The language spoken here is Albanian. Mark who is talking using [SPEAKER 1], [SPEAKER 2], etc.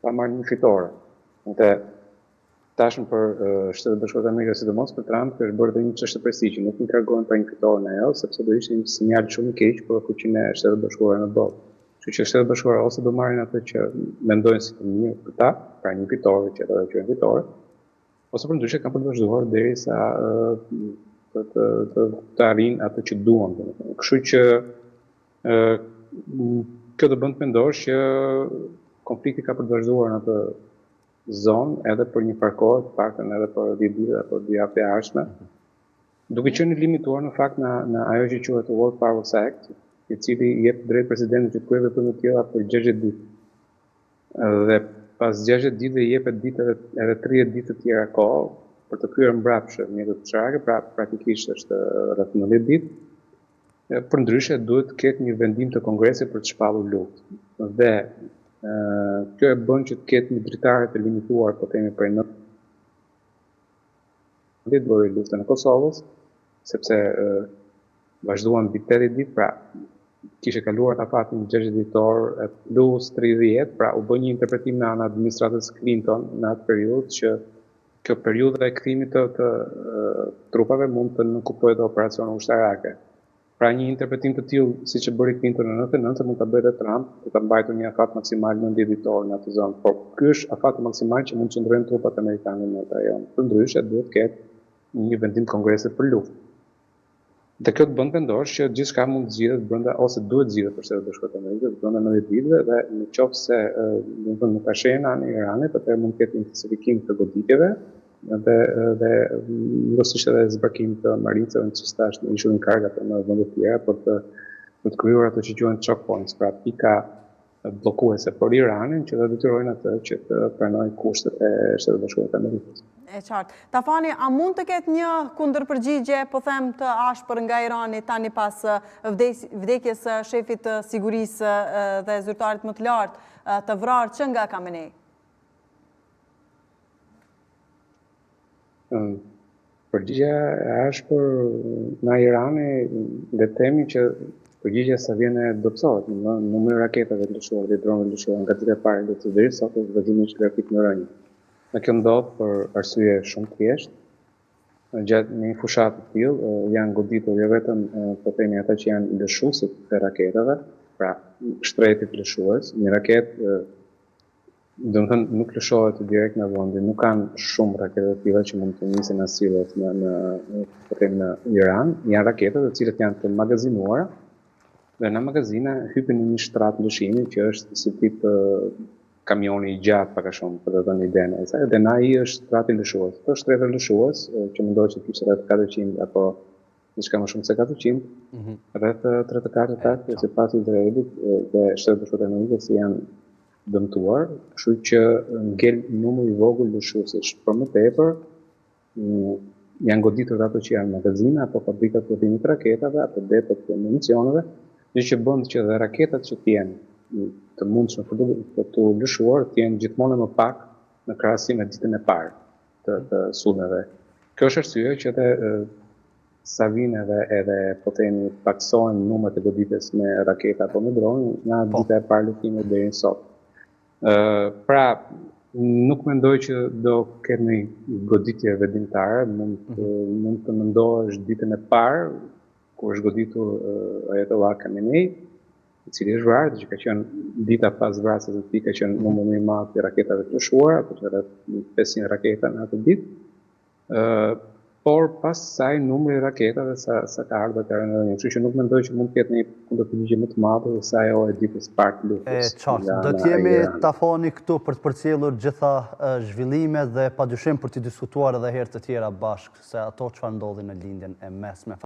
[SPEAKER 1] pa marrë një fitore. Dhe tashmë për Shtetet Bashkuara të Amerikës, sidomos për Trump, është bërë një çështje prestigjie, nuk i kërkojnë për një fitore në ajo, sepse do ishte një sinjal shumë i keq për fuqinë e Shtetet Bashkuara në botë. Kështu që Shtetet Bashkuara ose do marrin atë që mendojnë si të mirë për ta, pra një fitore që do të quajnë fitore, ose përndryshe kanë për të vazhduar derisa të arrijnë atë që duan. Kështu që kjo do bën të mendosh që konflikti ka për të vazhduar në atë zonë edhe për një farë kohë, të paktën edhe për 10 vite apo 2 javë të ardhshme, duke qenë limituar në fakt në ajo që quhet World Powers Act, i cili jep drejt presidentit që të kryejë veprime të tilla për 60 ditë. Dhe pas 60 ditëve i jepet ditë edhe 30 ditë të tjera kohë për të kryer mbrapsht mjetet fuqarake, pra praktikisht është rreth 90 ditë. Përndryshe duhet të ketë një vendim të Kongresit për të shpallur luftë. Dhe kjo e bën që të ketë një dritare të limituar, po themi prej 90 bëri luftën e Kosovës, sepse vazhduan mbi 80 ditë, pra kishte kaluar afatin 60 ditor plus 30, pra u bë një interpretim në anë administratës Clinton në atë periudhë që kjo periudha e kthimit të trupave mund të nënkuptojë operacione ushtarake. Pra një interpretim të tillë siç e bëri Clinton në 99 mund ta bëjë edhe Trump, për ta mbajtur një afat maksimal 90 ditor në atë zonë. Por ky është afati maksimal që mund të qëndrojnë trupat amerikane në atë rajon. Përndryshe duhet të ketë një vendim Kongresit për luftë. Dhe kjo të bën të mendosh që gjithçka mund të zgjidhet brenda ose duhet zgjidhet për Shtetet Bashkuara të Amerikës brenda 90 ditëve, dhe nëse nuk ka shenja në Iranit, atëherë mund të ketë intensifikim të goditjeve dhe njësisht edhe zbarkim të maricave në çështash në ishullin kargat në vende të tjera për të krijuar ato që quhen choke points, pra pika bllokuese për Iranin që do detyrojnë atë që të pranojë kushtet e Shtetit Bashkuar të Amerikës.
[SPEAKER 2] E qartë. Tafani, a mund të ketë një kundërpërgjigje, po them të ashpër nga Irani tani pas vdekjes së shefit të sigurisë dhe zyrtarit më të lartë të vrarë që nga Khamenei?
[SPEAKER 1] Përgjigja e ashpër nga Irani dhe temi që përgjigja sa vjen e dobësohet, numri raketave të lëshuar dhe dronëve të lëshuar nga dita e parë të deri sot është vazhdimit grafik në rënjë. Në kjo ndodh për arsye shumë të thjeshtë. Gjatë një fushatë të tillë janë goditur jo vetëm po themi ata që janë lëshuesit të raketave, pra shtretit lëshues, një raketë domethënë nuk lëshohet direkt në vend, nuk kanë shumë rakete të tilla që mund të nisin as sillet në Iran, janë rakete të cilat janë të magazinuara dhe në magazine hypen në një shtrat lëshimi që është si tip kamioni i gjatë pak a shumë, për të dhënë idenë e saj, dhe na ai është shtrati lëshues. Kjo shtretë lëshues që mendohet që kishte rreth 400 apo diçka më shumë se 400, rreth 34 atak sipas Izraelit dhe Shtetet Bashkuara të Amerikës janë dëmtuar, kështu që ngel numri i vogël lëshuesish. Por më tepër janë goditur ato që janë magazine apo fabrikat prodhimit të raketave apo depot të municioneve, gjë që bën që dhe raketat që të jenë të mundshme për të lëshuar të jenë gjithmonë më pak në krahasim me ditën e parë të sulmeve. Kjo është arsye që sa vinë edhe po themi paksohen numrat e goditjes me raketa apo me dronë nga dita e parë luftimit deri në sot. Pra, nuk mendoj që do ketë një goditje vendimtare, mund të mendohesh ditën e parë kur është goditur Ayatollah Khamenei, i cili është vrarë, që ka qenë dita pas vrasjes së tij ka qenë numri më i madh i raketave të lëshuara, apo rreth 500 raketa në atë ditë. Por pas saj numri i raketave sa ka ardhur te rëndënia, kështu që nuk mendoj që mund të ketë një kundërpërgjigje më të madhe se ajo e ditës parë të luftës.
[SPEAKER 3] Qartë, do të jemi Tafani këtu për të përcjellur gjitha zhvillimet dhe padyshim për të diskutuar edhe herë të tjera bashkë se ato çfarë ndodhi në lindjen e mesme.